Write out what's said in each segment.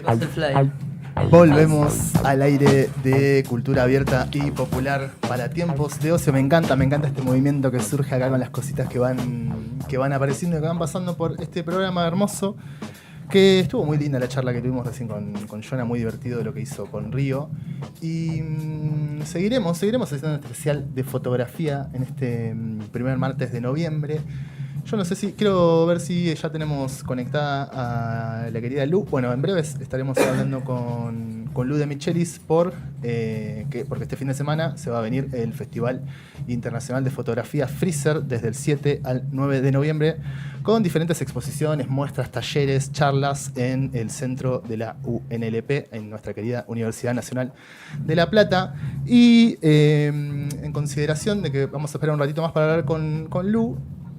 Pase el flyer. Volvemos al aire de cultura abierta y popular para tiempos de ocio. Me encanta este movimiento que surge acá con las cositas que van apareciendo y que van pasando por este programa hermoso. Que estuvo muy linda la charla que tuvimos recién con Jonah, muy divertido lo que hizo con Río. Y seguiremos haciendo un especial de fotografía en este primer martes de noviembre. Yo no sé si, quiero ver si ya tenemos conectada a la querida Lu. Bueno, en breves estaremos hablando con Lu de Michelis porque este fin de semana se va a venir el Festival Internacional de Fotografía Freezer desde el 7 al 9 de noviembre con diferentes exposiciones, muestras, talleres, charlas en el centro de la UNLP, en nuestra querida Universidad Nacional de La Plata. Y en consideración de que vamos a esperar un ratito más para hablar con Lu,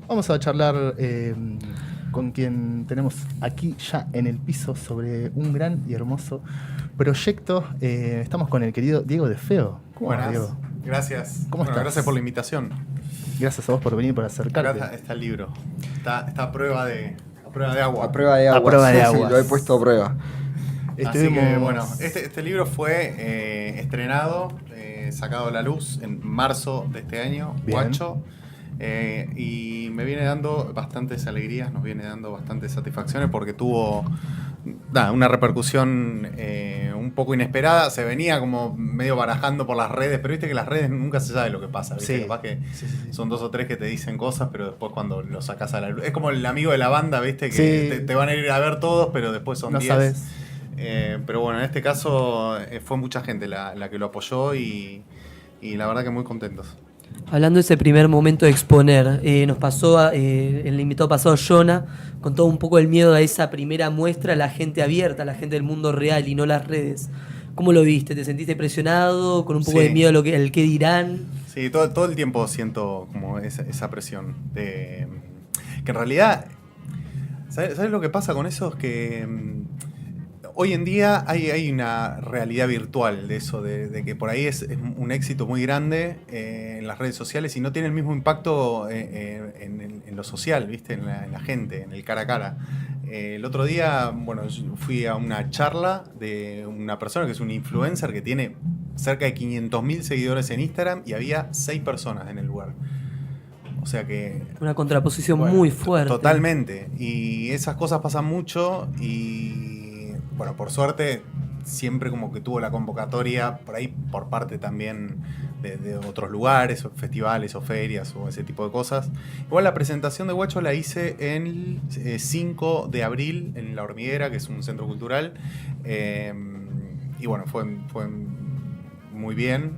vamos a charlar con quien tenemos aquí ya en el piso sobre un gran y hermoso proyecto. Estamos con el querido Diego de Feo. ¿Cómo estás, Diego? Gracias. ¿Cómo estás? Gracias por la invitación. Gracias a vos por venir, por acercarte. Acá está el libro. Está a prueba de agua. A prueba de agua. A prueba de Sí, agua. lo he puesto a prueba. Así que, bueno, este libro fue estrenado, sacado a la luz en marzo de este año, Bien. Guacho. Y me viene dando bastantes alegrías, nos viene dando bastantes satisfacciones porque tuvo una repercusión un poco inesperada. Se venía como medio barajando por las redes, pero viste que las redes nunca se sabe lo que pasa. ¿Viste? Sí. Capaz que son 2 o 3 que te dicen cosas, pero después cuando lo sacás a la luz. Es como el amigo de la banda, viste, que Sí. te van a ir a ver todos, pero después son 10. No sabes. Pero bueno, en este caso fue mucha gente la que lo apoyó y la verdad que muy contentos. Hablando de ese primer momento de exponer, nos pasó, el invitado pasado, Jonah, con todo un poco el miedo a esa primera muestra, a la gente abierta, a la gente del mundo real y no las redes. ¿Cómo lo viste? ¿Te sentiste presionado? ¿Con un poco de miedo al que dirán? Sí, todo el tiempo siento como esa presión. Que en realidad, ¿sabes lo que pasa con eso? Es que hoy en día hay una realidad virtual de eso, de que por ahí es un éxito muy grande en las redes sociales y no tiene el mismo impacto en lo social, ¿viste? En la gente, en el cara a cara. El otro día, bueno, yo fui a una charla de una persona que es un influencer que tiene cerca de 500.000 seguidores en Instagram y había 6 personas en el lugar. O sea que... Una contraposición muy fuerte. Totalmente. Y esas cosas pasan mucho y... Bueno, por suerte, siempre como que tuvo la convocatoria por ahí, por parte también de otros lugares, o festivales o ferias o ese tipo de cosas. Igual la presentación de Guacho la hice el 5 de abril en La Hormiguera, que es un centro cultural. Y bueno, fue muy bien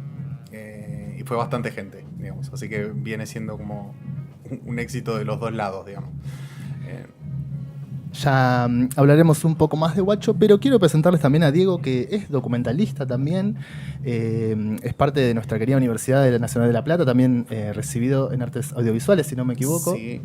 y fue bastante gente, digamos. Así que viene siendo como un éxito de los dos lados, digamos. Ya hablaremos un poco más de Guacho, pero quiero presentarles también a Diego, que es documentalista también, es parte de nuestra querida Universidad de la Nacional de La Plata, también recibido en artes audiovisuales, si no me equivoco. Sí.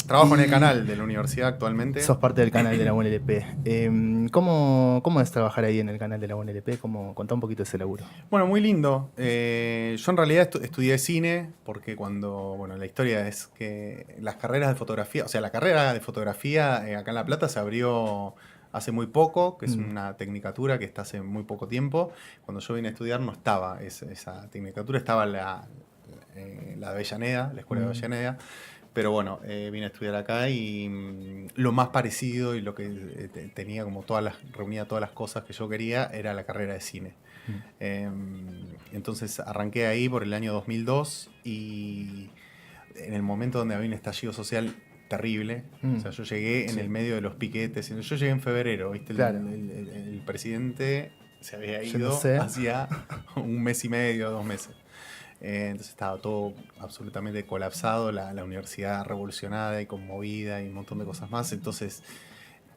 Trabajo en el canal de la universidad actualmente. Sos parte del canal de la UNLP. ¿Cómo es trabajar ahí en el canal de la UNLP? Contá un poquito de ese laburo. Bueno, muy lindo. Yo en realidad estudié cine porque la historia es que las carreras de fotografía, o sea, la carrera de fotografía acá en La Plata se abrió hace muy poco, que es una tecnicatura que está hace muy poco tiempo. Cuando yo vine a estudiar no estaba esa tecnicatura, estaba la de Avellaneda, la escuela de Avellaneda. Pero bueno, vine a estudiar acá y lo más parecido y lo que tenía como reunía todas las cosas que yo quería era la carrera de cine. Entonces arranqué ahí por el año 2002 y en el momento donde había un estallido social terrible, o sea, yo llegué en el medio de los piquetes, yo llegué en febrero, ¿viste? Claro. El presidente se había Yo ido no sé. hacía un mes y medio, 2 meses. Entonces estaba todo absolutamente colapsado, la universidad revolucionada y conmovida y un montón de cosas más. Entonces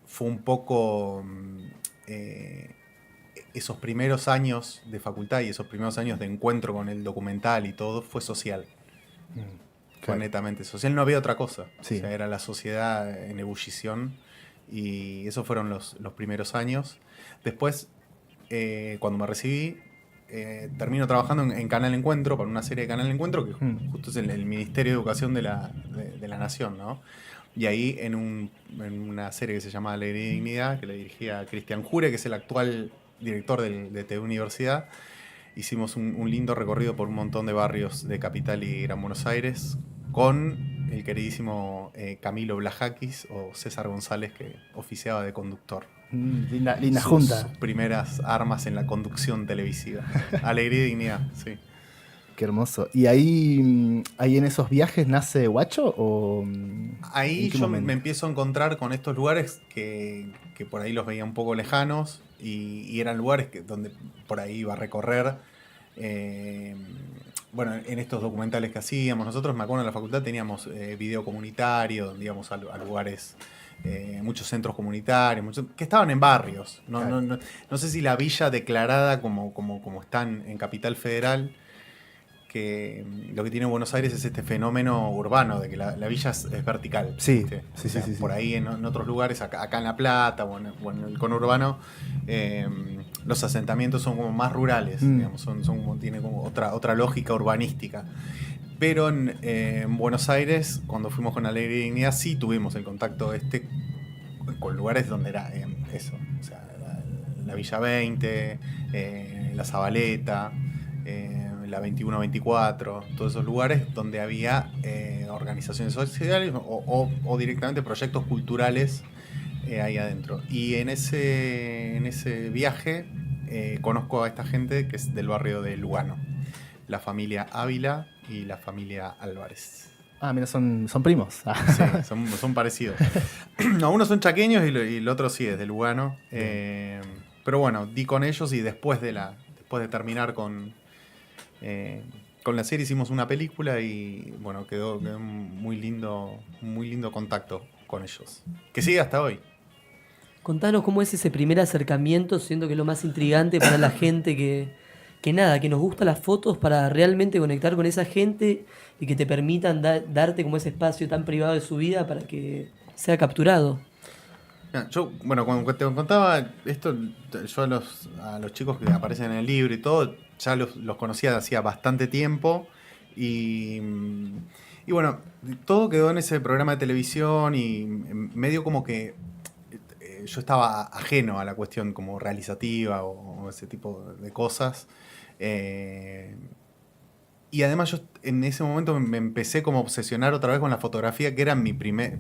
fue un poco esos primeros años de facultad y esos primeros años de encuentro con el documental y todo fue social. Fue netamente social, no había otra cosa. Sí. O sea, era la sociedad en ebullición y esos fueron los primeros años. Después, cuando me recibí, termino trabajando en Canal Encuentro, para una serie de Canal Encuentro, que justo es el Ministerio de Educación de la Nación, ¿no? Y ahí en una serie que se llama Alegría y Dignidad, que le dirigía Cristian Jure, que es el actual director de TV Universidad, hicimos un lindo recorrido por un montón de barrios de Capital y Gran Buenos Aires con el queridísimo Camilo Blajakis o César González, que oficiaba de conductor. Linda junta. Sus primeras armas en la conducción televisiva. Alegría y Dignidad, sí. Qué hermoso. ¿Y ahí en esos viajes nace Guacho? ¿O ahí yo me empiezo a encontrar con estos lugares que por ahí los veía un poco lejanos y eran lugares donde por ahí iba a recorrer. Bueno, en estos documentales que hacíamos, nosotros, me acuerdo, en la facultad teníamos video comunitario, donde íbamos a lugares, muchos centros comunitarios, que estaban en barrios. No sé si la villa declarada como están en Capital Federal, que lo que tiene Buenos Aires es este fenómeno urbano de que la villa es vertical. Sí, ¿viste? sí, O sea, sí. por ahí en otros lugares, acá en La Plata o en el conurbano, los asentamientos son como más rurales, digamos, tiene como otra lógica urbanística. Pero en Buenos Aires, cuando fuimos con Alegría y Dignidad, sí tuvimos el contacto con lugares donde era eso, o sea, la Villa 20, la Zabaleta, la 21-24, todos esos lugares donde había organizaciones sociales o directamente proyectos culturales ahí adentro. Y en ese viaje conozco a esta gente que es del barrio de Lugano, la familia Ávila y la familia Álvarez. Ah, mira, son primos. Sí, son parecidos. No, unos son chaqueños y el otro sí es de Lugano. Pero bueno, di con ellos y después de terminar con la serie hicimos una película y bueno, quedó un muy lindo contacto con ellos, que sigue hasta hoy. Contanos cómo es ese primer acercamiento, siento que es lo más intrigante para la gente que nos gusta las fotos, para realmente conectar con esa gente y que te permitan darte como ese espacio tan privado de su vida para que sea capturado. Yo, bueno, cuando te contaba esto, yo a los chicos que aparecen en el libro y todo, ya los conocía de hacía bastante tiempo y bueno, todo quedó en ese programa de televisión y medio como que yo estaba ajeno a la cuestión como realizativa o ese tipo de cosas. Y además yo en ese momento me empecé como a obsesionar otra vez con la fotografía, que era mi primer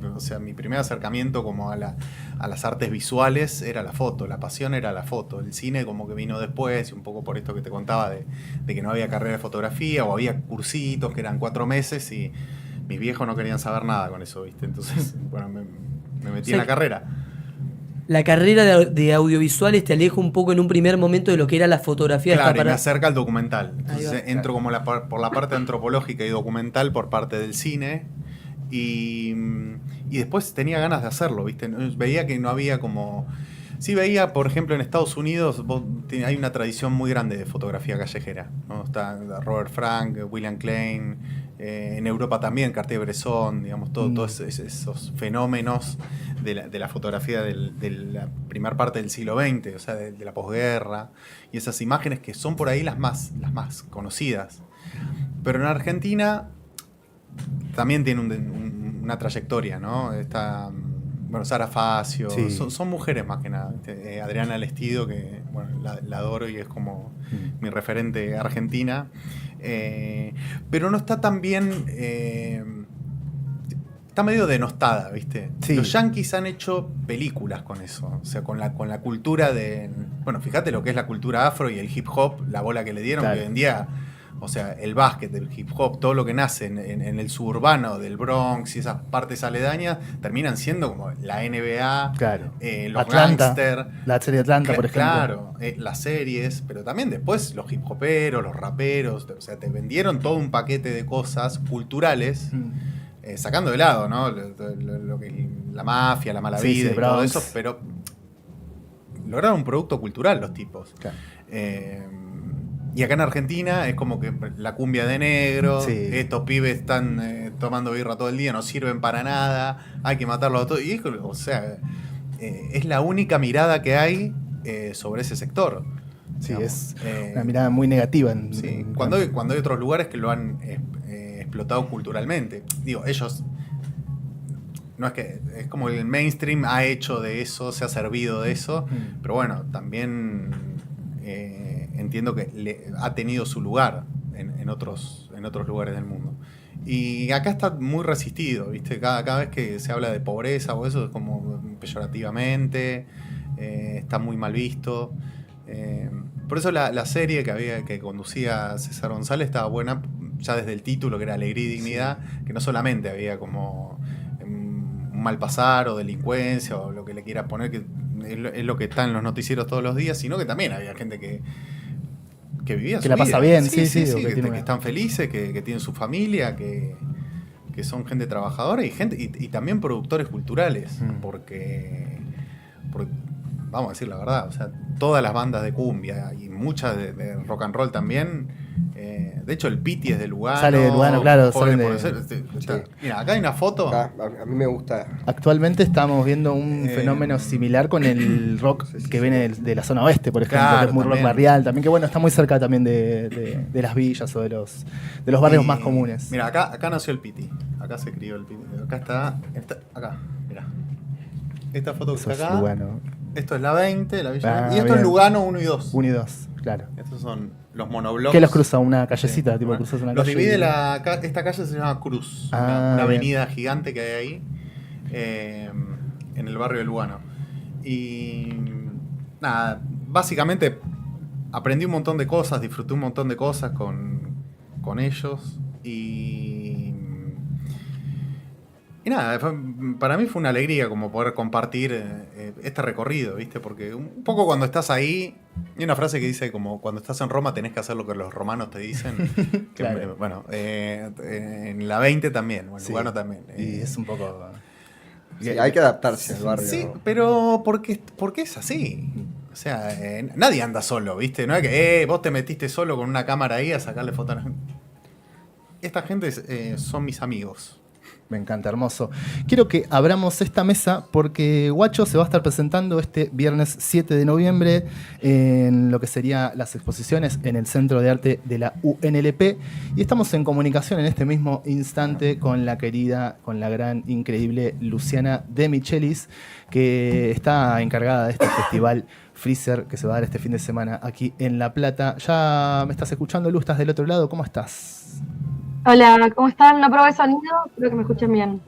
acercamiento como a las artes visuales, era la foto, la pasión era la foto. El cine como que vino después, y un poco por esto que te contaba de que no había carrera de fotografía, o había cursitos que eran 4 meses y mis viejos no querían saber nada con eso, ¿viste? Entonces, bueno, me metí en la carrera. La carrera de audiovisuales te aleja un poco en un primer momento de lo que era la fotografía. Claro, y me acerca al documental. Entonces entro como por la parte antropológica y documental por parte del cine y después tenía ganas de hacerlo, ¿viste? Veía que no había como... Sí veía, por ejemplo, en Estados Unidos hay una tradición muy grande de fotografía callejera, ¿no? Está Robert Frank, William Klein, en Europa también, Cartier-Bresson, digamos, todos esos fenómenos de la fotografía de la primera parte del siglo XX, o sea, de la posguerra, y esas imágenes que son por ahí las más conocidas. Pero en Argentina también tiene una trayectoria, ¿no? Está... Bueno, Sara Facio, sí. son mujeres más que nada. Adriana Lestido, que bueno, la adoro y es como mi referente argentina. Pero no está tan bien... está medio denostada, ¿viste? Sí. Los yanquis han hecho películas con eso. O sea, con la cultura de... Bueno, fíjate lo que es la cultura afro y el hip hop, la bola que le dieron, claro. Que hoy en día... O sea, el básquet, el hip hop, todo lo que nace en el suburbano del Bronx y esas partes aledañas terminan siendo como la NBA, claro. Los Atlanta, gangster, la serie Atlanta, por ejemplo. Claro, las series, pero también después los hip hoperos, los raperos, o sea, te vendieron todo un paquete de cosas culturales, sacando de lado, ¿no? Lo que, la mafia, la mala vida y todo eso, pero lograron un producto cultural los tipos. Claro. Y acá en Argentina es como que la cumbia de negro, estos pibes están tomando birra todo el día, no sirven para nada, hay que matarlos a todos. Y o sea, es la única mirada que hay sobre ese sector. Sí, digamos. Es una mirada muy negativa. Cuando hay otros lugares que lo han explotado culturalmente. Digo, ellos no es que es como el mainstream ha hecho de eso, se ha servido de eso, pero bueno, también entiendo que ha tenido su lugar en otros lugares del mundo. Y acá está muy resistido, ¿viste? Cada vez que se habla de pobreza o eso es como peyorativamente, está muy mal visto. Por eso la serie que conducía César González estaba buena ya desde el título, que era Alegría y Dignidad, que no solamente había como un mal pasar o delincuencia o lo que le quieras poner, que es lo que está en los noticieros todos los días, sino que también había gente que vivía que su la pasa vida. bien, sí, que están felices, que tienen su familia, que son gente trabajadora y también productores culturales, porque vamos a decir la verdad, o sea, todas las bandas de cumbia y muchas de rock and roll también, de hecho el Piti es de Lugano. Sale de Lugano, claro. Mira, acá hay una foto. A mí me gusta. Actualmente estamos viendo un fenómeno similar con el rock que viene de la zona oeste, por ejemplo, que es muy rock barrial también, que bueno, está muy cerca también de las villas o de los barrios más comunes. Mira, acá nació el Piti, acá se crió el Piti, acá está acá, mira. Esta foto que está acá. Lugano. Esto es la 20, la villa. Y esto es Lugano 1 y 2. 1 y 2, claro. Estos son los monoblocks. ¿Qué los cruza? ¿Una callecita? Tipo, cruzas una los calle divide esta calle se llama Cruz. Una avenida gigante que hay ahí. En el barrio de Lugano. Y nada, básicamente aprendí un montón de cosas, disfruté un montón de cosas con ellos. Y nada, para mí fue una alegría como poder compartir este recorrido, ¿viste? Porque un poco cuando estás ahí, hay una frase que dice como cuando estás en Roma tenés que hacer lo que los romanos te dicen. Claro. Bueno, en la 20 también, o en Lugano también. Y es un poco... Sí, hay que adaptarse al barrio. Sí, pero porque es así. O sea, nadie anda solo, ¿viste? No es que vos te metiste solo con una cámara ahí a sacarle fotos. Esta gente son mis amigos. Me encanta, hermoso. Quiero que abramos esta mesa porque Guacho se va a estar presentando este viernes 7 de noviembre en lo que serían las exposiciones en el Centro de Arte de la UNLP. Y estamos en comunicación en este mismo instante con la gran, increíble Luciana De Michelis, que está encargada de este festival Freezer que se va a dar este fin de semana aquí en La Plata. ¿Ya me estás escuchando, Lu? ¿Estás del otro lado? ¿Cómo estás? Hola, ¿cómo están? No probé sonido, espero que me escuchen bien.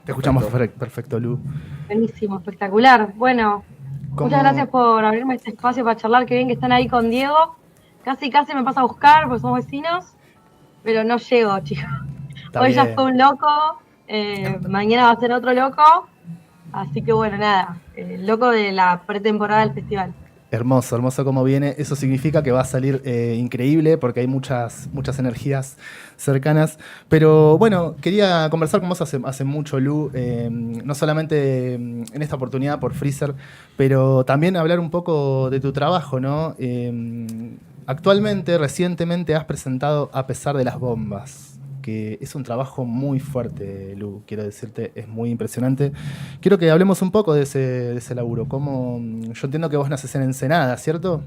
Te escuchamos perfecto, Lu. Buenísimo, espectacular. Bueno, muchas gracias por abrirme este espacio para charlar. Qué bien que están ahí con Diego. Casi me pasa a buscar porque somos vecinos, pero no llego, chicos. Hoy ya fue un loco, mañana va a ser otro loco. Así que bueno, nada, el loco de la pretemporada del festival. Hermoso, hermoso como viene. Eso significa que va a salir increíble porque hay muchas energías cercanas. Pero bueno, quería conversar con vos hace mucho, Lu, no solamente en esta oportunidad por Freezer, pero también hablar un poco de tu trabajo, ¿no? Actualmente, recientemente has presentado A pesar de las bombas, que es un trabajo muy fuerte, Lu, quiero decirte, es muy impresionante. Quiero que hablemos un poco de ese laburo. Yo entiendo que vos nacés en Ensenada, ¿cierto?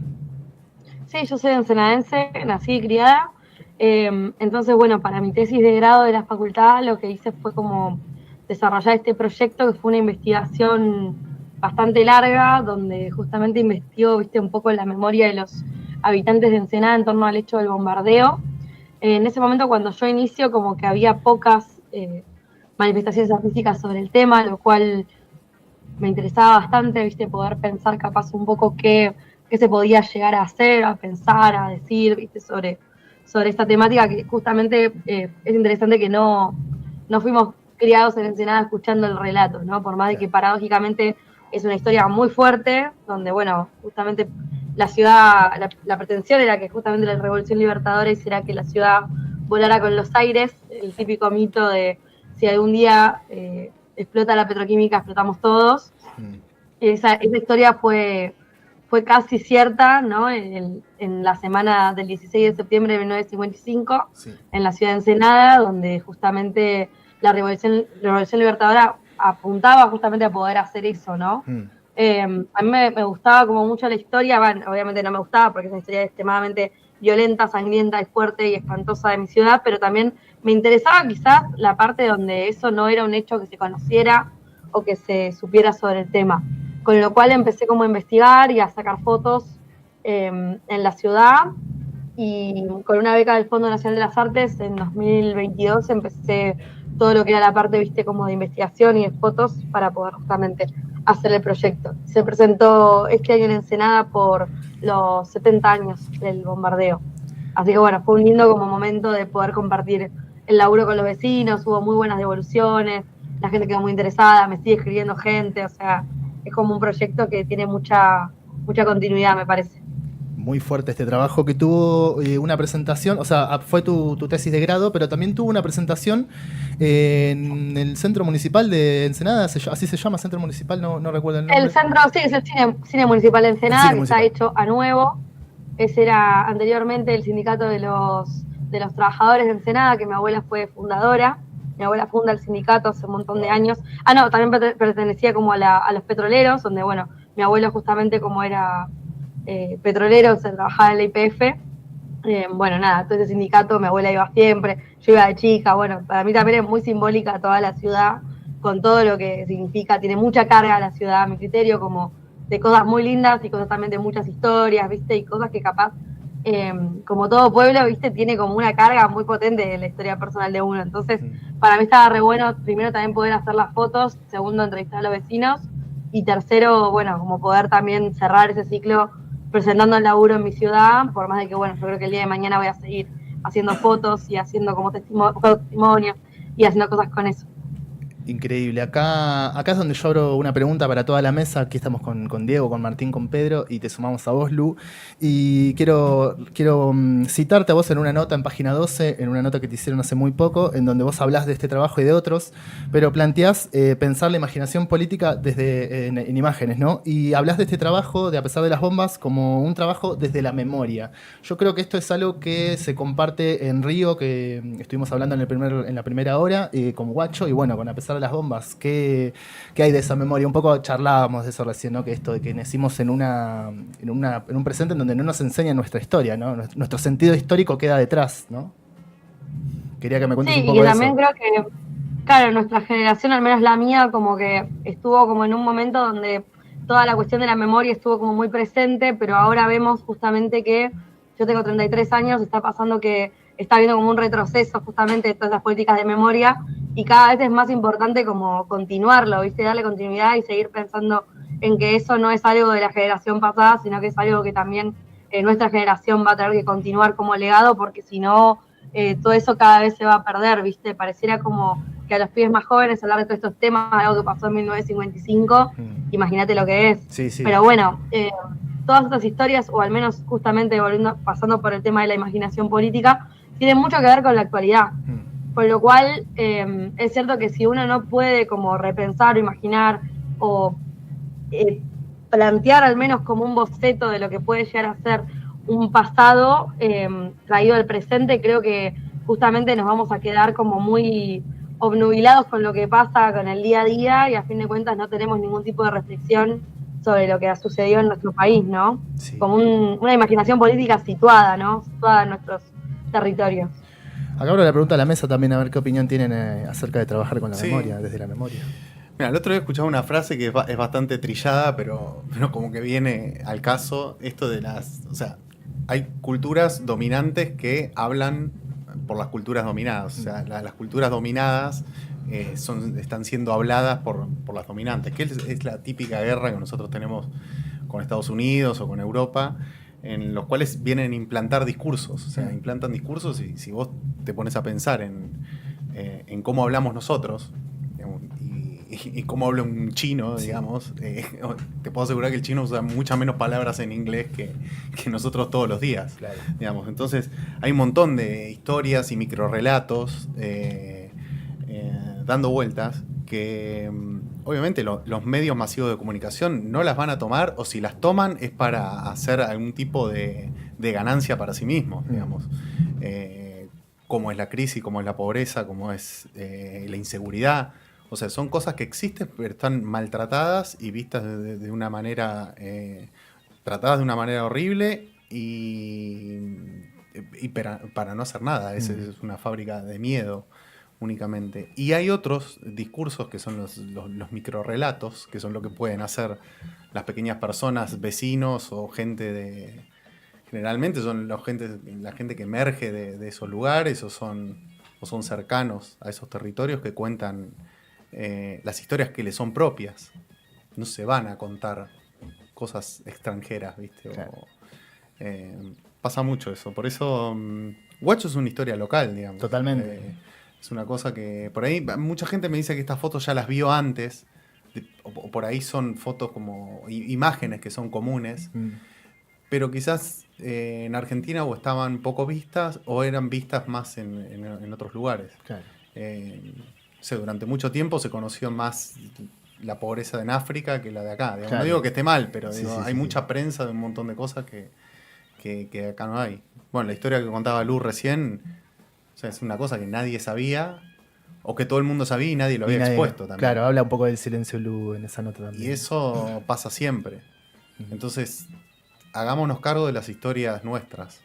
Sí, yo soy ensenadense, nací y criada. Entonces, bueno, para mi tesis de grado de la facultad lo que hice fue como desarrollar este proyecto que fue una investigación bastante larga, donde justamente investigó, viste, un poco la memoria de los habitantes de Ensenada en torno al hecho del bombardeo. En ese momento, cuando yo inicio, como que había pocas manifestaciones artísticas sobre el tema, lo cual me interesaba bastante, viste, poder pensar capaz un poco qué se podía llegar a hacer, a pensar, a decir, viste, sobre esta temática que justamente es interesante que no fuimos criados en Ensenada escuchando el relato, ¿no? Por más de que paradójicamente es una historia muy fuerte, donde, bueno, justamente la ciudad, la pretensión era que justamente la Revolución Libertadora hiciera que la ciudad volara con los aires, el típico mito de si algún día explota la petroquímica, explotamos todos. Esa historia fue casi cierta, ¿no? En la semana del 16 de septiembre de 1955, sí, en la ciudad de Ensenada, donde justamente la Revolución Libertadora apuntaba justamente a poder hacer eso, ¿no? A mí me gustaba como mucho la historia, bueno, obviamente no me gustaba porque es una historia extremadamente violenta, sangrienta y fuerte y espantosa de mi ciudad, pero también me interesaba quizás la parte donde eso no era un hecho que se conociera o que se supiera sobre el tema. Con lo cual empecé como a investigar y a sacar fotos en la ciudad, y con una beca del Fondo Nacional de las Artes en 2022 empecé todo lo que era la parte, viste, como de investigación y de fotos para poder justamente hacer el proyecto. Se presentó este año en Ensenada por los 70 años del bombardeo. Así que bueno, fue un lindo como momento de poder compartir el laburo con los vecinos, hubo muy buenas devoluciones, la gente quedó muy interesada, me sigue escribiendo gente, o sea, es como un proyecto que tiene mucha continuidad, me parece. Muy fuerte este trabajo que tuvo una presentación, o sea, fue tu tesis de grado, pero también tuvo una presentación en el Centro Municipal de Ensenada, así se llama, Centro Municipal, no recuerdo el nombre. El centro, sí, es el Cine Municipal de Ensenada, que está hecho a nuevo. Ese era anteriormente el sindicato de los trabajadores de Ensenada, que mi abuela fue fundadora. Mi abuela funda el sindicato hace un montón de años. No, también pertenecía como a los petroleros, donde, bueno, mi abuelo justamente como era petrolero, se trabajaba en la YPF. Bueno, nada, todo ese sindicato, mi abuela iba siempre, yo iba de chica. Bueno, para mí también es muy simbólica toda la ciudad, con todo lo que significa. Tiene mucha carga la ciudad, a mi criterio, como de cosas muy lindas y cosas también de muchas historias, ¿viste? Y cosas que capaz, como todo pueblo, ¿viste? Tiene como una carga muy potente en la historia personal de uno. Entonces, para mí estaba re bueno, primero también poder hacer las fotos, segundo entrevistar a los vecinos, y tercero, bueno, como poder también cerrar ese ciclo presentando el laburo en mi ciudad, por más de que, bueno, yo creo que el día de mañana voy a seguir haciendo fotos y haciendo como testimonios y haciendo cosas con eso. Increíble. Acá es donde yo abro una pregunta para toda la mesa. Aquí estamos con Diego, con Martín, con Pedro, y te sumamos a vos, Lu. Y quiero citarte a vos en una nota en página 12, en una nota que te hicieron hace muy poco, en donde vos hablás de este trabajo y de otros, pero planteás pensar la imaginación política desde en imágenes, ¿no? Y hablás de este trabajo, de A pesar de las bombas, como un trabajo desde la memoria. Yo creo que esto es algo que se comparte en Río, que estuvimos hablando en la primera hora, con Guacho, y bueno, con A pesar de las bombas. ¿Qué hay de esa memoria? Un poco charlábamos de eso recién, ¿no? Que esto de que nacimos en un presente en donde no nos enseña nuestra historia, ¿no? Nuestro sentido histórico queda detrás, ¿no? Quería que me cuentes un poco de eso. Sí, y también creo que, claro, nuestra generación, al menos la mía, como que estuvo como en un momento donde toda la cuestión de la memoria estuvo como muy presente, pero ahora vemos justamente que yo tengo 33 años, está pasando que está habiendo como un retroceso justamente de todas las políticas de memoria, y cada vez es más importante como continuarlo, ¿viste? Darle continuidad y seguir pensando en que eso no es algo de la generación pasada, sino que es algo que también nuestra generación va a tener que continuar como legado, porque si no, todo eso cada vez se va a perder, ¿viste? Pareciera como que a los pibes más jóvenes hablar de todos estos temas, algo que pasó en 1955, imagínate lo que es. Sí, sí. Pero bueno, todas estas historias, o al menos justamente pasando por el tema de la imaginación política, tienen mucho que ver con la actualidad. Con lo cual, es cierto que si uno no puede como repensar o imaginar o plantear al menos como un boceto de lo que puede llegar a ser un pasado traído al presente, creo que justamente nos vamos a quedar como muy obnubilados con lo que pasa con el día a día, y a fin de cuentas no tenemos ningún tipo de reflexión sobre lo que ha sucedido en nuestro país, ¿no? Sí. Como una imaginación política situada, ¿no? Situada en nuestros territorios. Acá abro la pregunta a la mesa también, a ver qué opinión tienen acerca de trabajar con la memoria, desde la memoria. Mira, el otro día escuchaba una frase que es bastante trillada, pero como que viene al caso, esto de o sea, hay culturas dominantes que hablan por las culturas dominadas. O sea, las culturas dominadas están siendo habladas por las dominantes, que es la típica guerra que nosotros tenemos con Estados Unidos o con Europa, en los cuales vienen a implantar discursos. O sea, implantan discursos, y si vos te pones a pensar en cómo hablamos nosotros y cómo habla un chino, digamos, te puedo asegurar que el chino usa muchas menos palabras en inglés que nosotros todos los días. Claro. Digamos. Entonces, hay un montón de historias y microrelatos dando vueltas que obviamente los medios masivos de comunicación no las van a tomar, o si las toman es para hacer algún tipo de ganancia para sí mismos, digamos. Como es la crisis, como es la pobreza, como es la inseguridad. O sea, son cosas que existen, pero están maltratadas y vistas de una manera, tratadas de una manera horrible y para no hacer nada. Es una fábrica de miedo. únicamente. Y hay otros discursos que son los microrrelatos, que son lo que pueden hacer las pequeñas personas, vecinos o gente de... Generalmente son la gente que emerge de esos lugares o son cercanos a esos territorios que cuentan las historias que les son propias. No se van a contar cosas extranjeras, ¿viste? Claro. Pasa mucho eso. Por eso, Guacho es una historia local, digamos. Totalmente. Es una cosa que por ahí mucha gente me dice que estas fotos ya las vio antes, o por ahí son fotos como imágenes que son comunes, pero quizás en Argentina o estaban poco vistas o eran vistas más en otros lugares. Claro. O sea, durante mucho tiempo se conoció más la pobreza en África que la de acá. Digamos. Claro. No digo que esté mal, pero Sí, digo, sí, hay sí, mucha prensa de un montón de cosas que acá no hay. Bueno, la historia que contaba Lu recién, o sea, es una cosa que nadie sabía, o que todo el mundo sabía y nadie lo había expuesto también. Claro, habla un poco del silencio Lu en esa nota también. Y eso pasa siempre. Entonces, hagámonos cargo de las historias nuestras.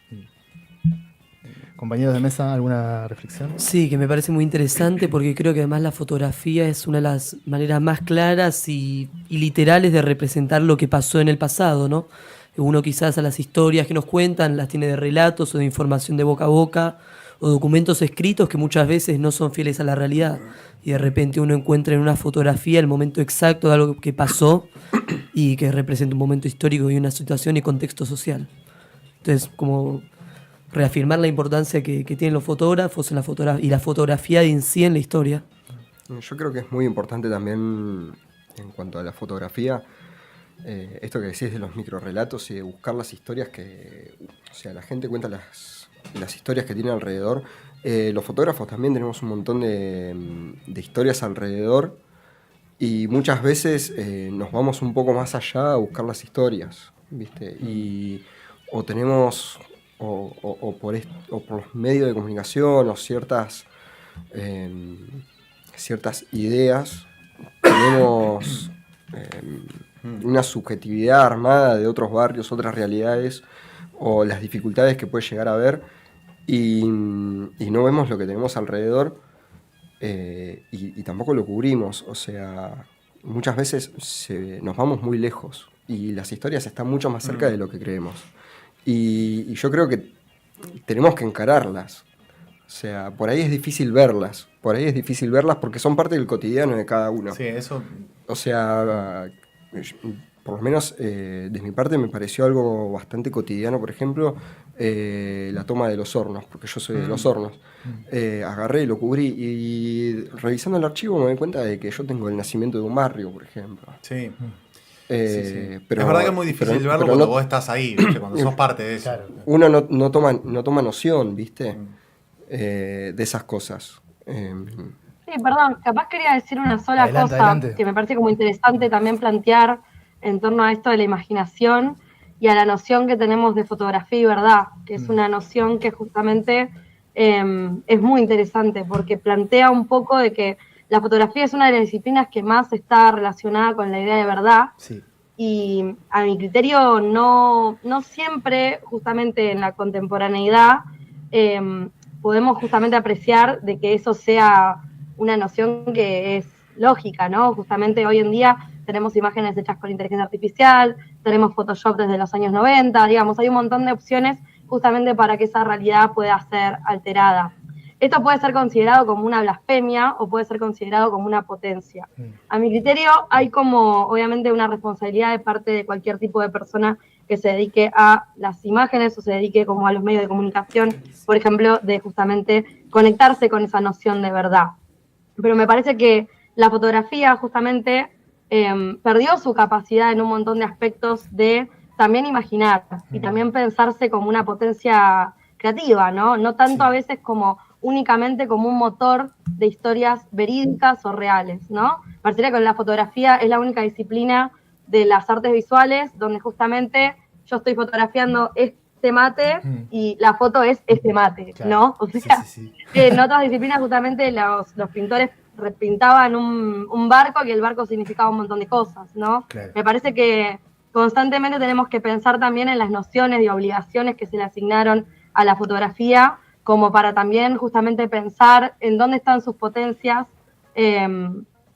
Compañeros de mesa, ¿alguna reflexión? Sí, que me parece muy interesante porque creo que además la fotografía es una de las maneras más claras y literales de representar lo que pasó en el pasado, ¿no? Uno quizás a las historias que nos cuentan las tiene de relatos o de información de boca a boca o documentos escritos que muchas veces no son fieles a la realidad y de repente uno encuentra en una fotografía el momento exacto de algo que pasó y que representa un momento histórico y una situación y contexto social. Entonces, como reafirmar la importancia que tienen los fotógrafos en y la fotografía en sí en la historia. Yo creo que es muy importante también en cuanto a la fotografía, esto que decís de los microrelatos y de buscar las historias que... O sea, la gente cuenta las historias que tiene alrededor. Los fotógrafos también tenemos un montón de historias alrededor y muchas veces nos vamos un poco más allá a buscar las historias, ¿viste? O tenemos... O por los medios de comunicación o ciertas ideas tenemos una subjetividad armada de otros barrios, otras realidades o las dificultades que puede llegar a haber y no vemos lo que tenemos alrededor y tampoco lo cubrimos. O sea, muchas veces nos vamos muy lejos y las historias están mucho más cerca de lo que creemos. Y yo creo que tenemos que encararlas. O sea, por ahí es difícil verlas. Porque son parte del cotidiano de cada uno. Sí, eso... O sea, por lo menos de mi parte me pareció algo bastante cotidiano, por ejemplo, la toma de los hornos, porque yo soy de los hornos. Agarré y lo cubrí y revisando el archivo me doy cuenta de que yo tengo el nacimiento de un barrio, por ejemplo. Sí. Sí. Pero, es verdad que es muy difícil verlo cuando vos estás ahí, ¿viste? Cuando sos parte de eso. Claro. Uno no toma noción, ¿viste? De esas cosas. Sí, perdón, capaz quería decir una sola cosa Adelante. que me parece como interesante también plantear en torno a esto de la imaginación y a la noción que tenemos de fotografía y verdad, que es una noción que justamente es muy interesante porque plantea un poco de que la fotografía es una de las disciplinas que más está relacionada con la idea de verdad. Sí. Y a mi criterio no siempre, justamente en la contemporaneidad, podemos justamente apreciar de que eso sea una noción que es lógica, ¿no? Justamente hoy en día tenemos imágenes hechas con inteligencia artificial, tenemos Photoshop desde los años 90, digamos, hay un montón de opciones justamente para que esa realidad pueda ser alterada. Esto puede ser considerado como una blasfemia o puede ser considerado como una potencia. A mi criterio hay como obviamente una responsabilidad de parte de cualquier tipo de persona que se dedique a las imágenes o se dedique como a los medios de comunicación, por ejemplo, de justamente conectarse con esa noción de verdad. Pero me parece que la fotografía justamente perdió su capacidad en un montón de aspectos de también imaginar y también pensarse como una potencia creativa, ¿no? No tanto a veces como únicamente como un motor de historias verídicas o reales, ¿no? Parecería que la fotografía es la única disciplina de las artes visuales donde justamente yo estoy fotografiando este mate y la foto es este mate, claro. ¿no? O sea, sí. en otras disciplinas justamente los pintores repintaban un barco y el barco significaba un montón de cosas, ¿no? Claro. Me parece que constantemente tenemos que pensar también en las nociones y obligaciones que se le asignaron a la fotografía como para también justamente pensar en dónde están sus potencias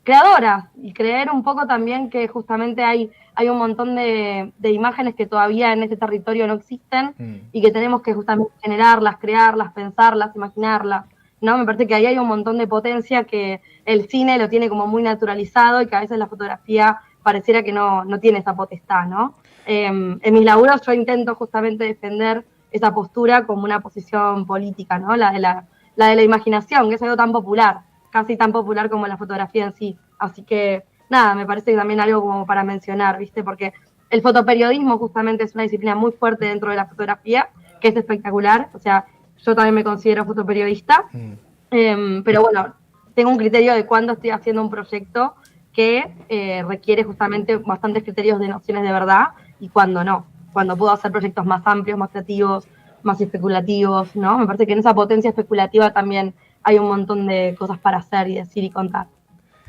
creadoras y creer un poco también que justamente hay un montón de imágenes que todavía en este territorio no existen y que tenemos que justamente generarlas, crearlas, pensarlas, imaginarlas, ¿no? Me parece que ahí hay un montón de potencia que el cine lo tiene como muy naturalizado y que a veces la fotografía pareciera que no tiene esa potestad, ¿no? En mis laburos yo intento justamente defender esa postura como una posición política, ¿no? La de la imaginación, que es algo tan popular, casi tan popular como la fotografía en sí. Así que, nada, me parece también algo como para mencionar, ¿viste? Porque el fotoperiodismo justamente es una disciplina muy fuerte dentro de la fotografía, que es espectacular. O sea, yo también me considero fotoperiodista, pero bueno, tengo un criterio de cuándo estoy haciendo un proyecto que requiere justamente bastantes criterios de nociones de verdad y cuándo no. Cuando puedo hacer proyectos más amplios, más creativos, más especulativos, ¿no? Me parece que en esa potencia especulativa también hay un montón de cosas para hacer y decir y contar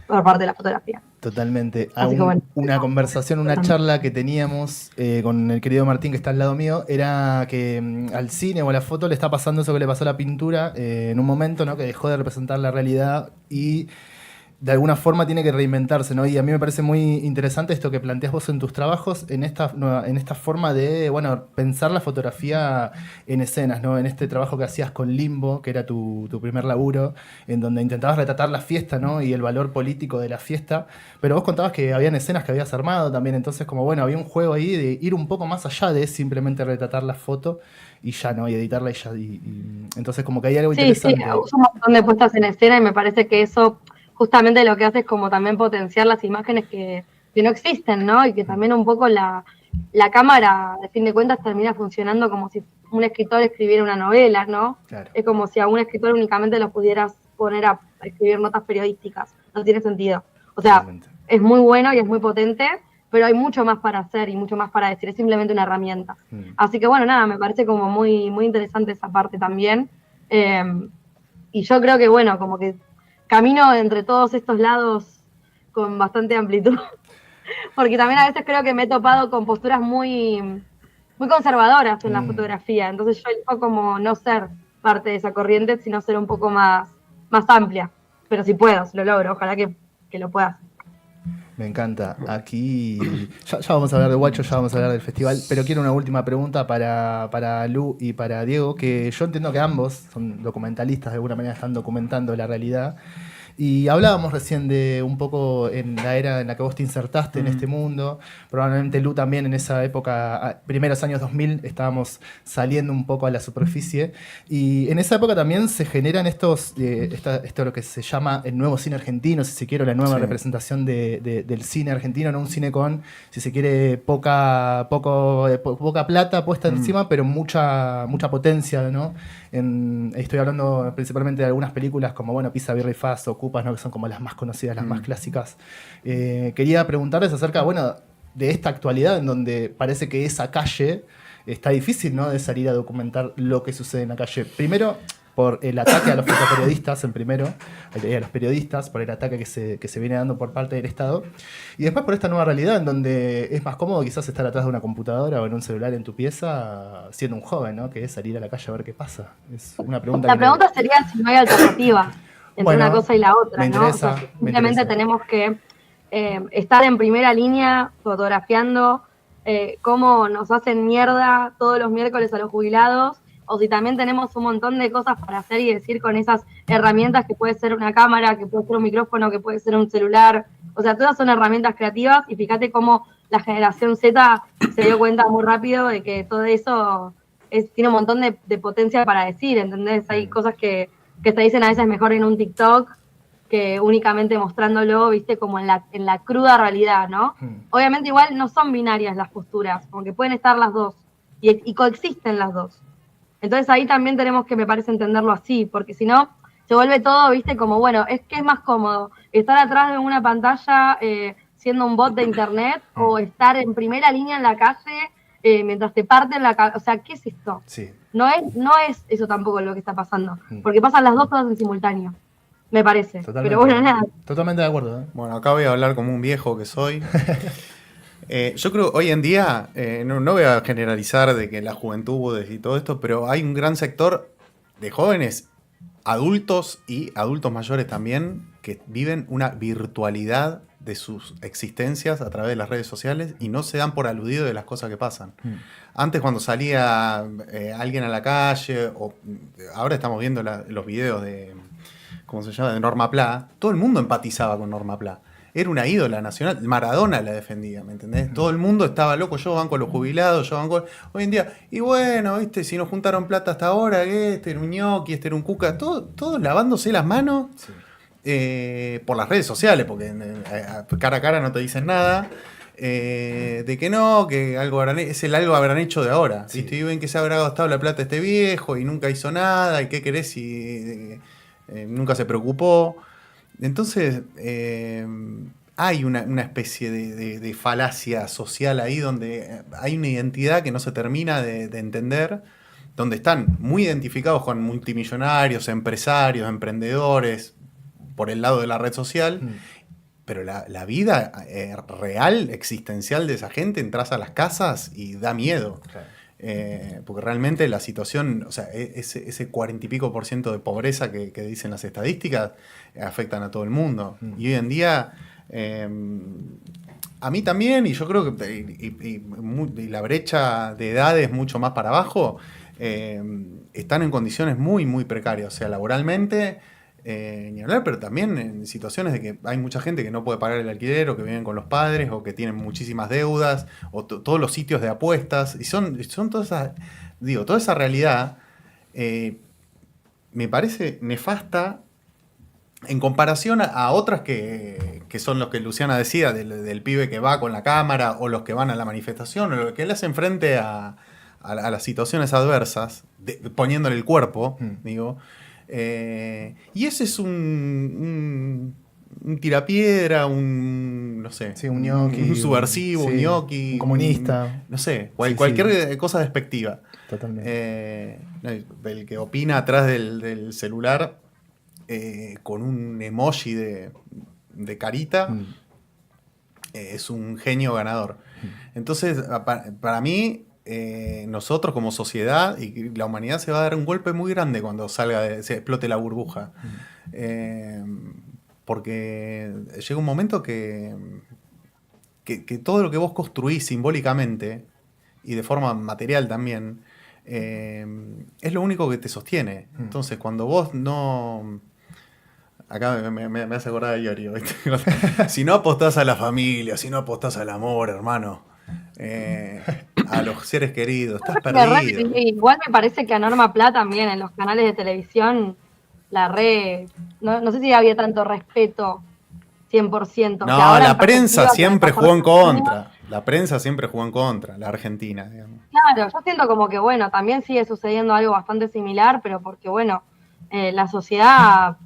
por parte de la fotografía. Totalmente. Bueno. Una conversación, una charla que teníamos con el querido Martín, que está al lado mío, era que al cine o a la foto le está pasando eso que le pasó a la pintura en un momento, ¿no? Que dejó de representar la realidad y de alguna forma tiene que reinventarse, ¿no? Y a mí me parece muy interesante esto que planteas vos en tus trabajos, en esta forma de, bueno, pensar la fotografía en escenas, ¿no? En este trabajo que hacías con Limbo, que era tu primer laburo, en donde intentabas retratar la fiesta, ¿no? Y el valor político de la fiesta, pero vos contabas que habían escenas que habías armado también, entonces como, bueno, había un juego ahí de ir un poco más allá de simplemente retratar la foto y ya, ¿no? Y editarla y ya. Entonces como que hay algo interesante. Sí, uso un montón de puestas en escena y me parece que eso justamente lo que hace es como también potenciar las imágenes que no existen, ¿no? Y que también un poco la cámara, de fin de cuentas, termina funcionando como si un escritor escribiera una novela, ¿no? Claro. Es como si a un escritor únicamente lo pudieras poner a escribir notas periodísticas. No tiene sentido. O sea, Realmente. es muy bueno y es muy potente, pero hay mucho más para hacer y mucho más para decir. Es simplemente una herramienta. Así que bueno, nada, me parece como muy, muy interesante esa parte también. Y yo creo que, bueno, como que camino entre todos estos lados con bastante amplitud, porque también a veces creo que me he topado con posturas muy, muy conservadoras en la fotografía, entonces yo elijo como no ser parte de esa corriente, sino ser un poco más amplia, pero si puedo, si lo logro, ojalá que lo pueda hacer. Me encanta. Aquí ya vamos a hablar de Guacho, ya vamos a hablar del festival, pero quiero una última pregunta para Lu y para Diego, que yo entiendo que ambos son documentalistas, de alguna manera están documentando la realidad. Y hablábamos recién de un poco en la era en la que vos te insertaste en este mundo. Probablemente Lu también en esa época, primeros años 2000, estábamos saliendo un poco a la superficie. Y en esa época también se generan esto lo que se llama el nuevo cine argentino, si se quiere, la nueva representación del cine argentino, ¿no? Un cine con, si se quiere, poca plata puesta encima, pero mucha potencia, ¿no? Estoy hablando principalmente de algunas películas como, bueno, Pisa, Birra y Faz o Cupas, ¿no? Que son como las más conocidas, las más clásicas. Quería preguntarles acerca, bueno, de esta actualidad en donde parece que esa calle está difícil, ¿no? De salir a documentar lo que sucede en la calle. Primero, por el ataque a los fotoperiodistas, a los periodistas, por el ataque que se viene dando por parte del Estado. Y después por esta nueva realidad en donde es más cómodo quizás estar atrás de una computadora o en un celular en tu pieza siendo un joven, ¿no? Que es salir a la calle a ver qué pasa. Es una pregunta. La pregunta sería si no hay alternativa entre una cosa y la otra, me interesa, ¿no? O sea, simplemente tenemos que estar en primera línea fotografiando cómo nos hacen mierda todos los miércoles a los jubilados, o si también tenemos un montón de cosas para hacer y decir con esas herramientas que puede ser una cámara, que puede ser un micrófono, que puede ser un celular. O sea, todas son herramientas creativas y fíjate cómo la generación Z se dio cuenta muy rápido de que todo eso tiene un montón de potencia para decir, ¿entendés? Hay cosas que se dicen a veces mejor en un TikTok que únicamente mostrándolo, viste, como en la cruda realidad, ¿no? Obviamente igual no son binarias las posturas, como que pueden estar las dos y coexisten las dos. Entonces ahí también tenemos que, me parece, entenderlo así, porque si no, se vuelve todo, viste, como, bueno, es que es más cómodo estar atrás de una pantalla siendo un bot de internet o estar en primera línea en la calle mientras te parten la cabeza. O sea, ¿qué es esto? Sí. No es eso tampoco lo que está pasando, porque pasan las dos cosas en simultáneo, me parece. Totalmente. Pero bueno, nada. Totalmente de acuerdo. Bueno, acá voy a hablar como un viejo que soy. Yo creo hoy en día, no voy a generalizar de que la juventud y todo esto, pero hay un gran sector de jóvenes adultos y adultos mayores también que viven una virtualidad de sus existencias a través de las redes sociales y no se dan por aludido de las cosas que pasan. Antes cuando salía alguien a la calle, o ahora estamos viendo los videos de, ¿cómo se llama?, de Norma Pla, todo el mundo empatizaba con Norma Pla. Era una ídola nacional, Maradona la defendía, ¿me entendés? Todo el mundo estaba loco, yo banco a los jubilados, yo banco... Hoy en día, y bueno, ¿viste? Si nos juntaron plata hasta ahora, que este era un ñoqui, este era un cuca, todos lavándose las manos por las redes sociales, porque cara a cara no te dicen nada, de que no, que algo algo habrán hecho de ahora, Sí. ¿viste? Y ven que se habrá gastado la plata este viejo y nunca hizo nada, y qué querés si nunca se preocupó. Entonces, hay una especie de falacia social ahí donde hay una identidad que no se termina de entender, donde están muy identificados con multimillonarios, empresarios, emprendedores, por el lado de la red social, pero la vida real, existencial de esa gente, entras a las casas y da miedo. Claro. Porque realmente la situación, o sea, ese 40 y pico % de pobreza que dicen las estadísticas afectan a todo el mundo. Y hoy en día, a mí también, y yo creo que y la brecha de edades mucho más para abajo, están en condiciones muy, muy precarias, o sea, laboralmente, ni hablar, pero también en situaciones de que hay mucha gente que no puede pagar el alquiler, o que viven con los padres, o que tienen muchísimas deudas, o todos los sitios de apuestas, y son todas esas, toda esa realidad me parece nefasta en comparación a otras que son los que Luciana decía, del pibe que va con la cámara, o los que van a la manifestación, o los que le hacen frente a las situaciones adversas, poniéndole el cuerpo, digo. Y ese es un tirapiedra, no sé, Sí, un ñoqui, un subversivo, un ñoqui, un comunista. no sé, Sí, cualquier cosa despectiva. Totalmente. El que opina atrás del celular con un emoji de carita es un genio ganador. Entonces, para mí, nosotros como sociedad y la humanidad se va a dar un golpe muy grande cuando se explote la burbuja. Porque llega un momento que todo lo que vos construís simbólicamente y de forma material también es lo único que te sostiene. Entonces, cuando vos no... Acá me hace acordar de Iorio, ¿viste? Si no apostás a la familia, si no apostás al amor, hermano, a los seres queridos, estás perdido. Igual me parece que a Norma Pla también en los canales de televisión no sé si había tanto respeto 100%. No, ahora la en prensa perspectiva, siempre que jugó en contra. La prensa siempre jugó en contra, la Argentina, digamos. Claro, yo siento como que, bueno, también sigue sucediendo algo bastante similar, pero porque, bueno, la sociedad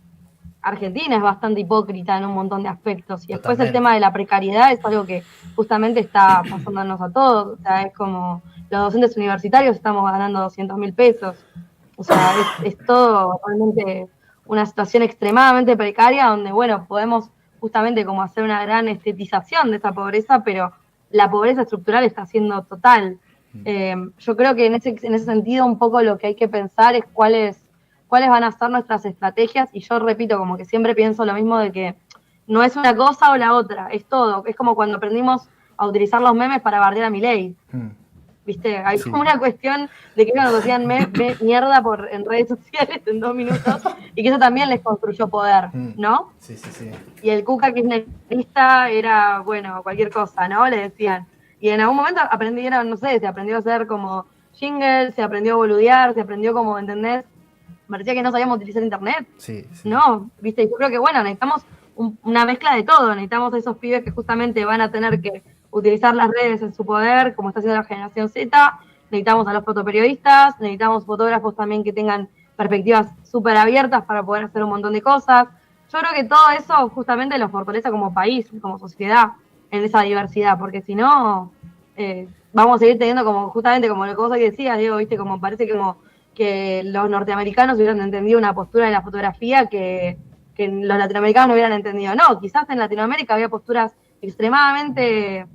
argentina es bastante hipócrita en un montón de aspectos. Y después Totalmente. el tema de la precariedad es algo que justamente está pasándonos a todos. O sea, es como los docentes universitarios estamos ganando 200.000 pesos. O sea, es todo realmente una situación extremadamente precaria donde, bueno, podemos justamente como hacer una gran estetización de esa pobreza, pero la pobreza estructural está siendo total. Yo creo que en ese sentido un poco lo que hay que pensar es cuáles van a ser nuestras estrategias, y yo repito, como que siempre pienso lo mismo de que no es una cosa o la otra, es todo. Es como cuando aprendimos a utilizar los memes para bardear a Milei. ¿Viste? Hay como una cuestión de que nos hacían mierda en redes sociales en 2 minutos, y que eso también les construyó poder, ¿no? Sí. Y el Cuca kirchnerista era, bueno, cualquier cosa, ¿no? Le decían. Y en algún momento aprendieron, no sé, se aprendió a hacer como jingles, se aprendió a boludear, se aprendió como, ¿entendés? Me parecía que no sabíamos utilizar internet. Sí. No, ¿viste? Y yo creo que, bueno, necesitamos una mezcla de todo. Necesitamos a esos pibes que justamente van a tener que utilizar las redes en su poder, como está haciendo la generación Z. Necesitamos a los fotoperiodistas, necesitamos fotógrafos también que tengan perspectivas súper abiertas para poder hacer un montón de cosas. Yo creo que todo eso justamente los fortalece como país, como sociedad, en esa diversidad, porque si no, vamos a seguir teniendo como, justamente como la cosa que decías, Diego, ¿viste? Como parece como que los norteamericanos hubieran entendido una postura en la fotografía que los latinoamericanos no hubieran entendido. No, quizás en Latinoamérica había posturas extremadamente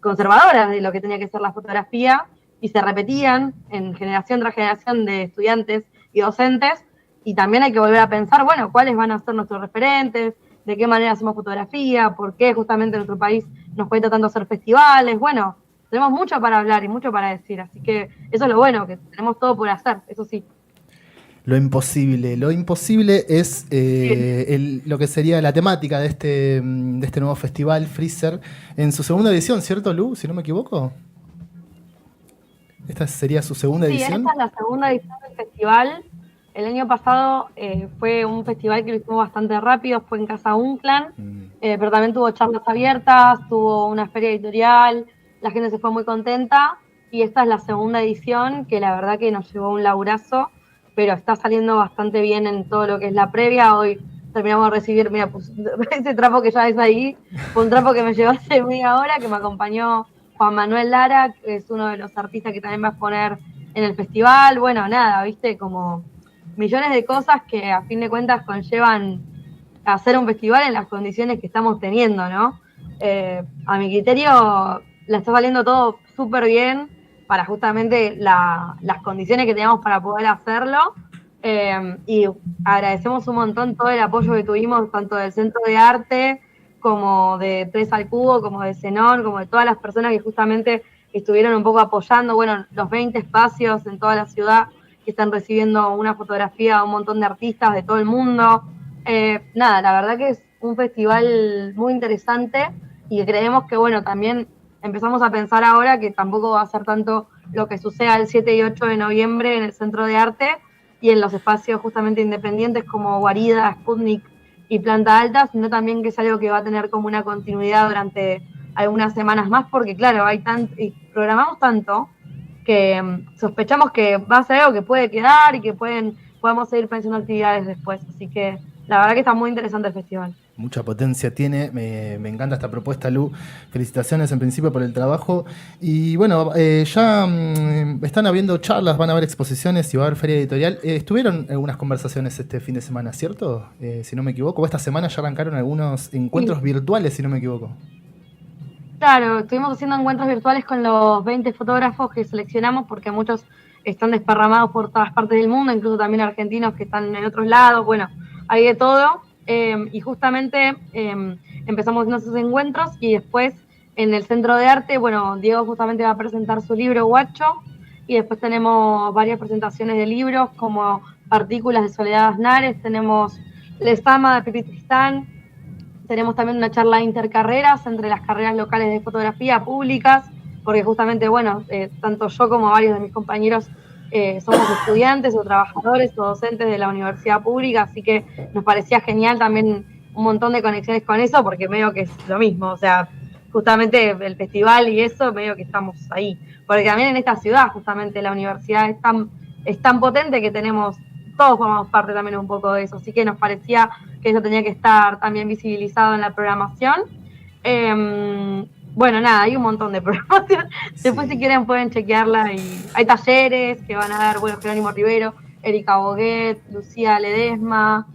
conservadoras de lo que tenía que ser la fotografía, y se repetían en generación tras generación de estudiantes y docentes, y también hay que volver a pensar, bueno, cuáles van a ser nuestros referentes, de qué manera hacemos fotografía, por qué justamente en nuestro país nos cuesta tanto hacer festivales, bueno, tenemos mucho para hablar y mucho para decir, así que eso es lo bueno, que tenemos todo por hacer, eso sí. Lo imposible es lo que sería la temática de este nuevo festival, Freezer, en su segunda edición, ¿cierto, Lu? Si no me equivoco. ¿Esta sería su segunda edición? Sí, esta es la segunda edición del festival. El año pasado fue un festival que lo hicimos bastante rápido, fue en Casa Unclan, pero también tuvo charlas abiertas, tuvo una feria editorial, la gente se fue muy contenta, y esta es la segunda edición, que la verdad que nos llevó un laburazo, pero está saliendo bastante bien en todo lo que es la previa. Hoy terminamos de recibir, mira, pues, ese trapo que ya ves ahí, fue un trapo que me llevó hace media hora, que me acompañó Juan Manuel Lara, que es uno de los artistas que también va a exponer en el festival. Bueno, nada, viste, como millones de cosas que a fin de cuentas conllevan a hacer un festival en las condiciones que estamos teniendo, ¿no? A mi criterio, la está saliendo todo súper bien para justamente las condiciones que teníamos para poder hacerlo, y agradecemos un montón todo el apoyo que tuvimos, tanto del Centro de Arte, como de Tres al Cubo, como de Zenón, como de todas las personas que justamente estuvieron un poco apoyando, bueno, los 20 espacios en toda la ciudad que están recibiendo una fotografía a un montón de artistas de todo el mundo. Nada, la verdad que es un festival muy interesante, y creemos que, bueno, también empezamos a pensar ahora que tampoco va a ser tanto lo que suceda el 7 y 8 de noviembre en el Centro de Arte y en los espacios justamente independientes como Guarida, Sputnik y Planta Alta, sino también que es algo que va a tener como una continuidad durante algunas semanas más, porque claro, y programamos tanto que sospechamos que va a ser algo que puede quedar y que podemos seguir pensando actividades después. Así que la verdad que está muy interesante el festival. Mucha potencia tiene, me encanta esta propuesta, Lu. Felicitaciones en principio por el trabajo. Y bueno, ya están habiendo charlas, van a haber exposiciones y va a haber feria editorial. Estuvieron algunas conversaciones este fin de semana, ¿cierto? Si no me equivoco. Esta semana ya arrancaron algunos encuentros virtuales, si no me equivoco. Claro, estuvimos haciendo encuentros virtuales con los 20 fotógrafos que seleccionamos, porque muchos están desparramados por todas partes del mundo, incluso también argentinos que están en otros lados. Bueno, hay de todo. Y justamente empezamos haciendo esos encuentros, y después en el Centro de Arte, bueno, Diego justamente va a presentar su libro Guacho, y después tenemos varias presentaciones de libros como Partículas de Soledad Aznares, tenemos Les Ama de Pipi Tristán, tenemos también una charla de intercarreras entre las carreras locales de fotografía públicas, porque justamente, bueno, tanto yo como varios de mis compañeros somos estudiantes o trabajadores o docentes de la universidad pública, así que nos parecía genial también un montón de conexiones con eso, porque medio que es lo mismo, o sea, justamente el festival y eso, medio que estamos ahí, porque también en esta ciudad justamente la universidad es tan potente que todos formamos parte también un poco de eso, así que nos parecía que eso tenía que estar también visibilizado en la programación. Bueno, nada, hay un montón de programación. Sí. Después, si quieren, pueden chequearla. Y hay talleres que van a dar, bueno, Jerónimo Rivero, Erika Boguet, Lucía Ledesma,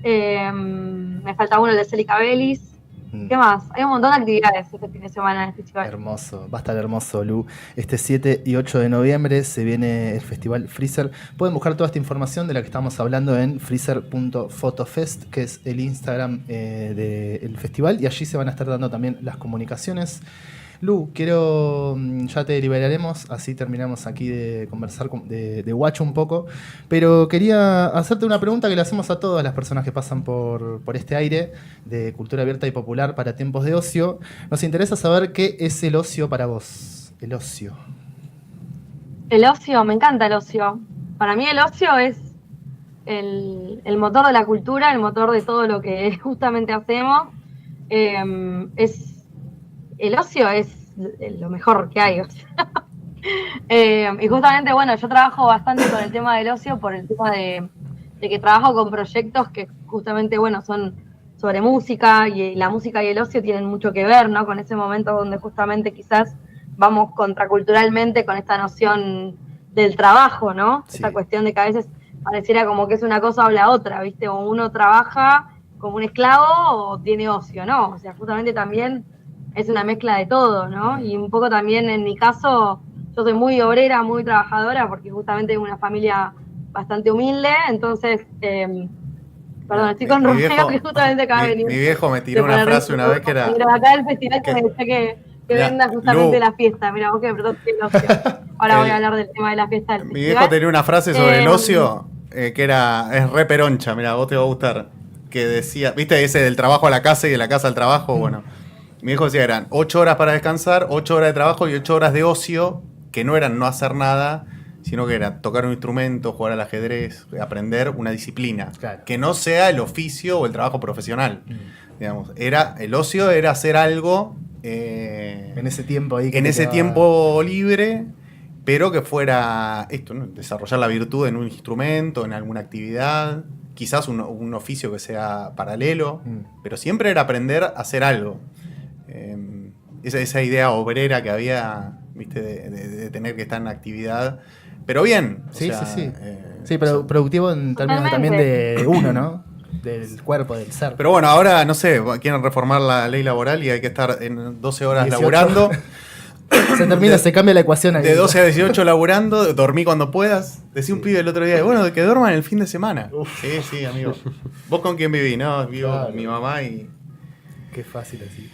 me falta uno, el de Célica Belis. ¿Qué más? Hay un montón de actividades este fin de semana en este festival. Hermoso, va a estar hermoso, Lu. Este 7 y 8 de noviembre se viene el festival Freezer. Pueden buscar toda esta información de la que estamos hablando en freezer.photofest, que es el Instagram del festival, y allí se van a estar dando también las comunicaciones. Lu, ya te liberaremos, así terminamos aquí de conversar de Guacho un poco, pero quería hacerte una pregunta que le hacemos a todas las personas que pasan por este aire de cultura abierta y popular para tiempos de ocio. Nos interesa saber qué es el ocio para vos, el ocio. El ocio, me encanta el ocio. Para mí el ocio es el motor de la cultura, el motor de todo lo que justamente hacemos. El ocio es lo mejor que hay. O sea. Y justamente, bueno, yo trabajo bastante con el tema del ocio por el tema de que trabajo con proyectos que justamente, bueno, son sobre música, y la música y el ocio tienen mucho que ver, ¿no? Con ese momento donde justamente quizás vamos contraculturalmente con esta noción del trabajo, ¿no? Sí. Esta cuestión de que a veces pareciera como que es una cosa o la otra, ¿viste? O uno trabaja como un esclavo o tiene ocio, ¿no? O sea, justamente también es una mezcla de todo, ¿no? Y un poco también en mi caso, yo yo soy muy obrera, muy trabajadora, porque justamente tengo una familia bastante humilde, entonces, perdón, estoy con Romeo, que justamente acaba de venir. Mi viejo me tiró una frase una vez que era... Pero acá el festival que me decía que venda justamente la fiesta. Mira, vos que perdón, el ocio. Ahora voy a hablar del tema de la fiesta del Mi festival. viejo tenía una frase sobre el ocio que era, es re peroncha, mira, vos te va a gustar. Que decía, viste ese del trabajo a la casa y de la casa al trabajo, bueno. Mi viejo decía eran 8 horas para descansar, 8 horas de trabajo y 8 horas de ocio, que no eran no hacer nada, sino que era tocar un instrumento, jugar al ajedrez, aprender una disciplina. Claro. Que no sea el oficio o el trabajo profesional. Digamos, el ocio era hacer algo en ese tiempo ahí. En ese tiempo libre, pero que fuera esto, ¿no? Desarrollar la virtud en un instrumento, en alguna actividad, quizás un oficio que sea paralelo, pero siempre era aprender a hacer algo. Esa idea obrera que había, ¿viste? De tener que estar en actividad, pero bien. Sí, o sea, sí. Sí, pero productivo en términos también de uno, ¿no? Del cuerpo, del ser. Pero bueno, ahora, no sé, quieren reformar la ley laboral y hay que estar en 12 horas 18. Laburando. Se cambia la ecuación ahí. De 12 a 18 laburando, dormí cuando puedas. Decía un pibe el otro día, bueno, que duerman el fin de semana. Uf. Sí, amigo. ¿Vos con quién vivís? No, vivo con mi mamá y... Qué fácil así.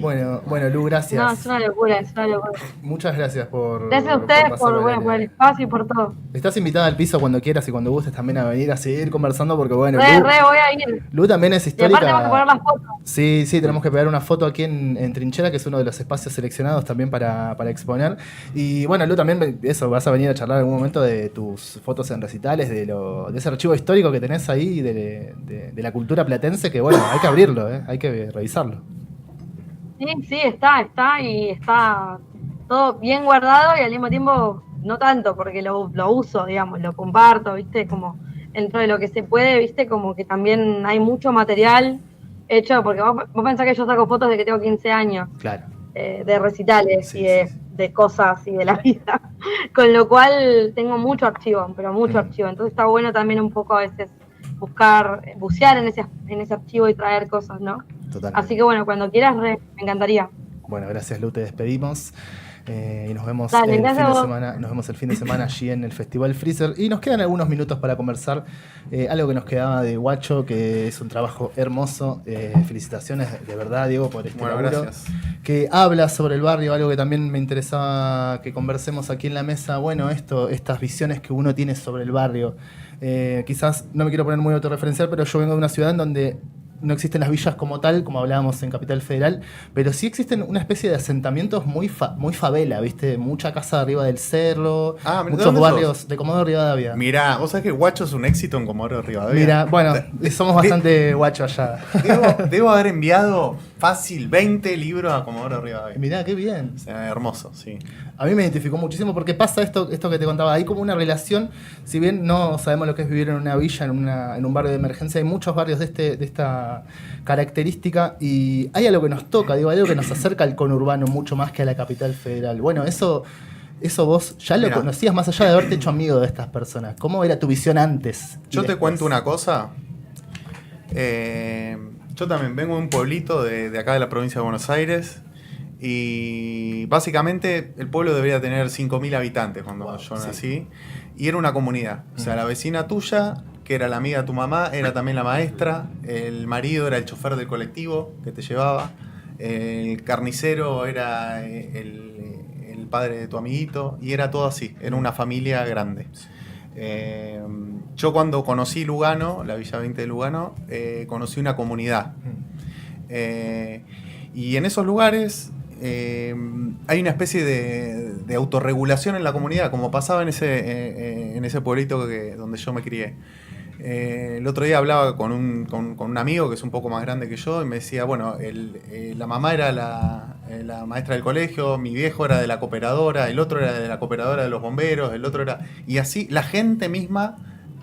Bueno, Lu, gracias. No, es una locura, es una locura. Muchas gracias por... Gracias a ustedes por el espacio y por todo. Estás invitada al piso cuando quieras y cuando gustes también a venir a seguir conversando porque bueno... Re, voy a ir. Lu también es histórica. Y aparte vamos a poner las fotos. Sí, tenemos que pegar una foto aquí en Trinchera, que es uno de los espacios seleccionados también para exponer. Y bueno, Lu, también eso, vas a venir a charlar en algún momento de tus fotos en recitales, de ese archivo histórico que tenés ahí, de la cultura platense, que bueno, hay que abrirlo, hay que revisarlo. Sí, está todo bien guardado y al mismo tiempo no tanto, porque lo uso, digamos, lo comparto, ¿viste? Como dentro de lo que se puede, ¿viste? Como que también hay mucho material hecho, porque vos pensás que yo saco fotos de que tengo 15 años. Claro. De recitales y de cosas y de la vida. Con lo cual tengo mucho archivo, pero mucho archivo. Entonces está bueno también un poco a veces bucear en ese archivo y traer cosas, ¿no? Totalmente. Así que bueno, cuando quieras, me encantaría. Bueno, gracias, Lu, te despedimos. Y nos vemos Dale, el fin de semana. Nos vemos el fin de semana allí en el Festival Freezer. Y nos quedan algunos minutos para conversar. Algo que nos quedaba de Guacho, que es un trabajo hermoso. Felicitaciones de verdad, Diego, por este laburo. Gracias. Que habla sobre el barrio, algo que también me interesaba que conversemos aquí en la mesa. Bueno, estas visiones que uno tiene sobre el barrio. Quizás no me quiero poner muy autorreferencial, pero yo vengo de una ciudad en donde no existen las villas como tal, como hablábamos en Capital Federal, pero sí existen una especie de asentamientos muy favela, ¿viste? Mucha casa arriba del cerro, muchos barrios de Comodoro Rivadavia. Mirá, vos sabés que Guacho es un éxito en Comodoro Rivadavia. Mira, bueno, somos bastante guacho allá. Debo haber enviado fácil 20 libros a Comodoro Rivadavia. Mirá, qué bien. O sea, hermoso, sí. A mí me identificó muchísimo porque pasa esto que te contaba. Hay como una relación, si bien no sabemos lo que es vivir en una villa, en un barrio de emergencia, hay muchos barrios de esta característica y hay algo que nos toca, hay algo que nos acerca al conurbano mucho más que a la Capital Federal. Bueno, eso vos ya lo conocías más allá de haberte hecho amigo de estas personas. ¿Cómo era tu visión antes? Yo te cuento una cosa. Yo también vengo de un pueblito de acá de la provincia de Buenos Aires. Y básicamente el pueblo debería tener 5.000 habitantes cuando yo nací. Sí. Y era una comunidad. O sea, la vecina tuya, que era la amiga de tu mamá, era también la maestra. El marido era el chofer del colectivo que te llevaba. El carnicero era el padre de tu amiguito. Y era todo así. Era una familia grande. Yo cuando conocí Lugano, la Villa 20 de Lugano, conocí una comunidad. Y en esos lugares... hay una especie de autorregulación en la comunidad, como pasaba en ese pueblito donde yo me crié. El otro día hablaba con un amigo que es un poco más grande que yo y me decía, bueno, la mamá era la maestra del colegio, mi viejo era de la cooperadora, el otro era de la cooperadora de los bomberos, el otro era... Y así la gente misma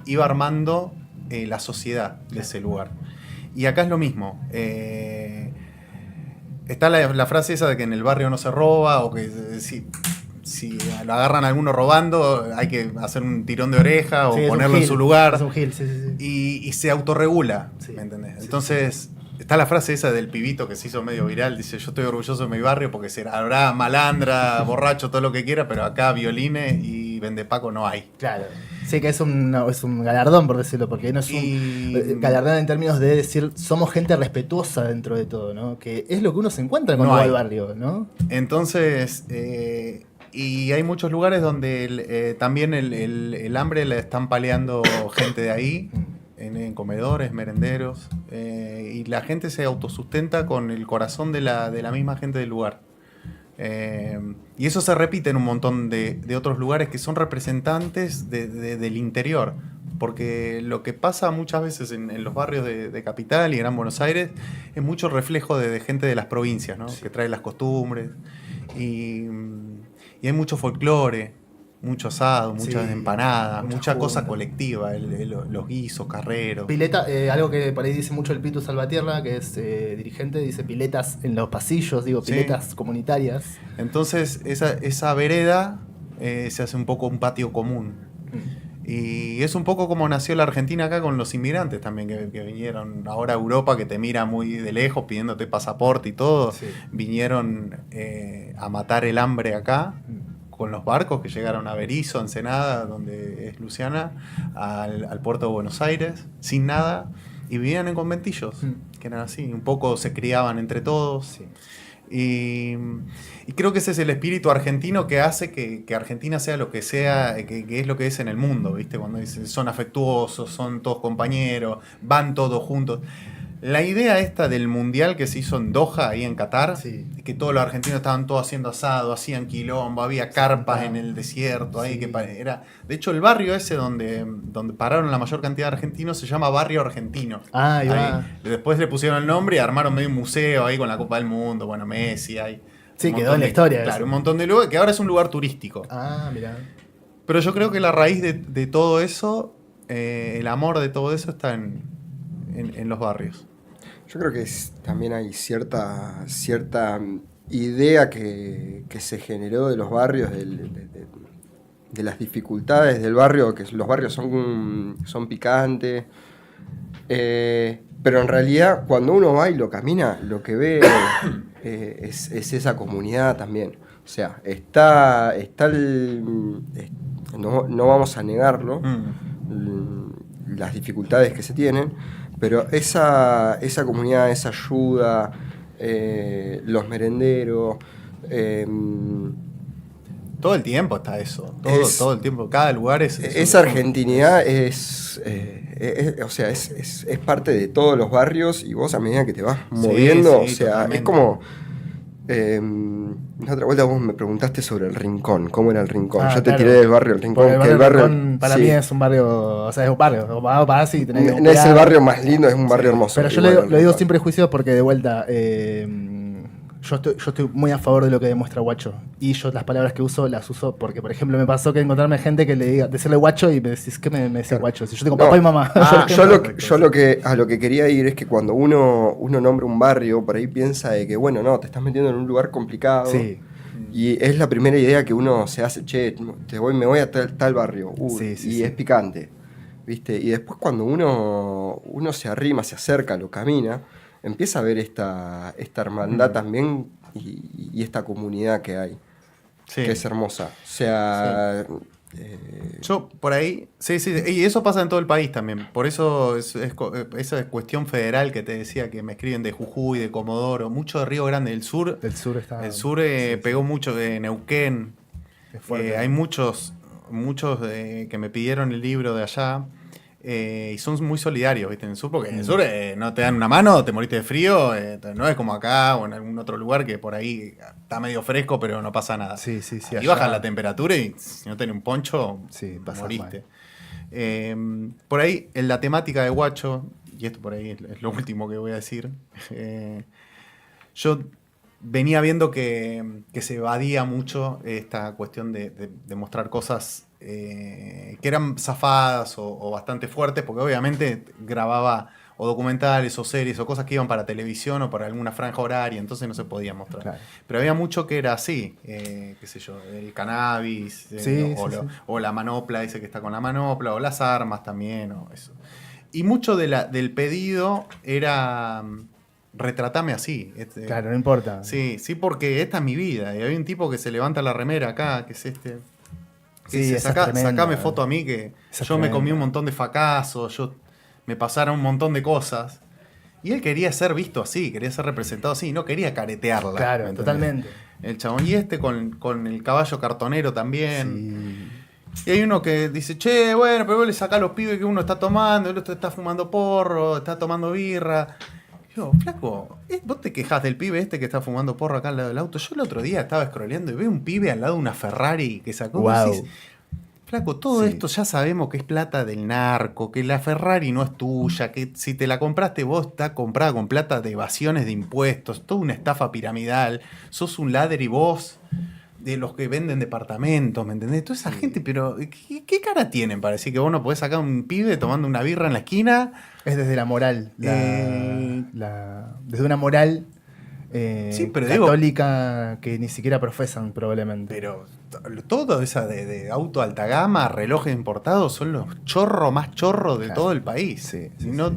iba armando la sociedad de ese lugar. Y acá es lo mismo. Está la frase esa de que en el barrio no se roba o que si lo agarran a alguno robando hay que hacer un tirón de oreja o ponerlo en su lugar. Es un gil, sí. Y se autorregula, sí, ¿me entendés? Sí, Entonces, está la frase esa del pibito que se hizo medio viral, dice, yo estoy orgulloso de mi barrio porque habrá malandra, borracho, todo lo que quiera, pero acá violines y vendepaco no hay. Claro. Sí, que es un galardón, por decirlo, porque no es un galardón en términos de decir, somos gente respetuosa dentro de todo, ¿no? Que es lo que uno se encuentra cuando va al barrio, ¿no? Entonces, y hay muchos lugares donde también el hambre le están paleando gente de ahí, en comedores, merenderos, y la gente se autosustenta con el corazón de la misma gente del lugar. Y eso se repite en un montón de otros lugares que son representantes del interior. Porque lo que pasa muchas veces en los barrios de Capital y Gran Buenos Aires es mucho reflejo de gente de las provincias, ¿no? Sí. Que trae las costumbres. Y hay mucho folclore, mucho asado, muchas empanadas, mucha cosa colectiva, los guisos, carreros. Pileta, algo que por ahí dice mucho el Pitu Salvatierra, que es dirigente, dice piletas en los pasillos, piletas comunitarias. Entonces esa vereda se hace un poco un patio común. Y es un poco como nació la Argentina acá con los inmigrantes también, que vinieron ahora a Europa, que te mira muy de lejos pidiéndote pasaporte y todo. Sí. Vinieron a matar el hambre acá. Con los barcos que llegaron a Berizo, Ensenada, donde es Luciana, al puerto de Buenos Aires, sin nada, y vivían en conventillos, que eran así, un poco se criaban entre todos. Sí. Y creo que ese es el espíritu argentino que hace que Argentina sea lo que sea, que es lo que es en el mundo, ¿viste? Cuando dicen son afectuosos, son todos compañeros, van todos juntos. La idea esta del mundial que se hizo en Doha, ahí en Qatar, que todos los argentinos estaban todos haciendo asado, hacían quilombo, había carpas en el desierto, ahí que era. De hecho, el barrio ese donde pararon la mayor cantidad de argentinos se llama Barrio Argentino. Ahí va. Después le pusieron el nombre y armaron medio un museo ahí con la Copa del Mundo, bueno, Messi, ahí. Sí, quedó en la historia. Claro, un montón de lugares, que ahora es un lugar turístico. Mirá. Pero yo creo que la raíz de todo eso, el amor de todo eso está en los barrios. Yo creo que también hay cierta idea que se generó de los barrios, de las dificultades del barrio, que los barrios son picantes, pero en realidad cuando uno va y lo camina, lo que ve es esa comunidad también. O sea, no vamos a negarlo, las dificultades que se tienen, pero esa comunidad, esa ayuda, los merenderos... todo el tiempo está eso, todo el tiempo, cada lugar es... Esa argentinidad es parte de todos los barrios y vos a medida que te vas moviendo, o sea, totalmente. Es como... la otra vuelta vos me preguntaste sobre el Rincón, cómo era el Rincón. Yo te tiré del barrio El Rincón. El barrio Rincón para mí es un barrio, o sea, es un barrio. No es el barrio más lindo, es un barrio hermoso. Pero yo lo digo sin prejuicios porque de vuelta, yo estoy muy a favor de lo que demuestra Guacho. Y yo las palabras que uso las uso porque, por ejemplo, me pasó que encontrarme gente que le diga, decirle Guacho y me decís, ¿qué me decís Guacho? Si yo tengo papá y mamá. Yo lo que quería ir es que cuando uno nombra un barrio, por ahí piensa de que, bueno, no, te estás metiendo en un lugar complicado. Sí. Y es la primera idea que uno se hace, che, me voy a tal barrio. Es picante, ¿viste? Y después cuando uno se arrima, se acerca, lo camina, empieza a ver esta hermandad también y esta comunidad que hay, que es hermosa. O sea... Yo por ahí... Sí, y eso pasa en todo el país también. Por eso esa cuestión federal que te decía que me escriben de Jujuy, de Comodoro, mucho de Río Grande del Sur. El sur pegó mucho de Neuquén. Hay muchos que me pidieron el libro de allá. Y son muy solidarios, ¿viste? En el sur, porque en el sur no te dan una mano, te moriste de frío, no es como acá o en algún otro lugar que por ahí está medio fresco, pero no pasa nada. Sí, y bajan la temperatura y si no tenés un poncho, moriste. Por ahí, en la temática de Guacho, y esto por ahí es lo último que voy a decir, yo venía viendo que se evadía mucho esta cuestión de mostrar cosas que eran zafadas o bastante fuertes, porque obviamente grababa o documentales o series o cosas que iban para televisión o para alguna franja horaria, entonces no se podía mostrar. Claro. Pero había mucho que era así, qué sé yo, el cannabis, o la manopla, ese que está con la manopla, o las armas también, o eso. Y mucho del pedido era retratame así. Claro, no importa. Sí, sí, porque esta es mi vida. Y hay un tipo que se levanta la remera acá, que es este. Que Sí, dice, esa es tremenda. sacame foto a mí, que Esa es yo me tremenda. comí un montón de fracasos, me pasaron un montón de cosas. Y él quería ser visto así, quería ser representado así, no quería caretearla. Claro, ¿me entendés? totalmente. El chabón. Y con el caballo cartonero también. Sí. Y hay uno que dice, che, bueno, pero vos le sacás a los pibes que uno está tomando, el otro está fumando porro, está tomando birra. Yo, flaco, vos te quejás del pibe este que está fumando porro acá al lado del auto. Yo el otro día estaba scrolleando y veo un pibe al lado de una Ferrari que sacó. Wow. Decís, flaco, todo Sí. esto ya sabemos que es plata del narco, que la Ferrari no es tuya, que si te la compraste vos está comprada con plata de evasiones de impuestos, toda una estafa piramidal, sos un ladri vos de los que venden departamentos, ¿me entendés? Toda esa gente, pero ¿qué cara tienen para decir que vos no podés sacar a un pibe tomando una birra en la esquina? Es desde la moral. Desde una moral Sí, pero digo- católica que ni siquiera profesan probablemente. Pero todo esa de auto alta gama, relojes importados, son los chorros más chorros de Claro. todo el país. Sí, Si sí, no, sí.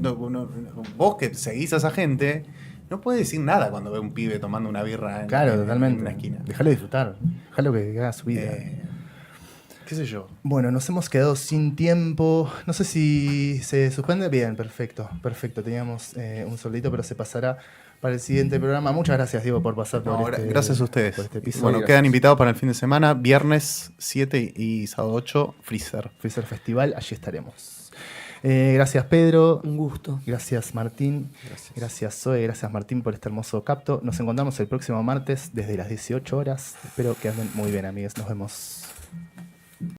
vos que seguís a esa gente, no puedes decir nada cuando ve un pibe tomando una birra Claro, en totalmente. una esquina. Déjalo disfrutar. Déjalo que haga su vida. ¿Qué sé yo? Bueno, nos hemos quedado sin tiempo. No sé si se suspende. Bien, perfecto. Perfecto. Teníamos un soldito, pero se pasará para el siguiente programa. Muchas gracias, Diego, por pasar por No, este gracias a ustedes. por este episodio. Bueno, Gracias. quedan invitados para el fin de semana, viernes 7 y sábado 8, Freezer. Freezer Festival, allí estaremos. Gracias, Pedro. Un gusto. Gracias, Martín. Gracias, Zoe. Gracias, Martín, por este hermoso capto. Nos encontramos el próximo martes desde las 18 horas. Espero que anden muy bien, amigos. Nos vemos.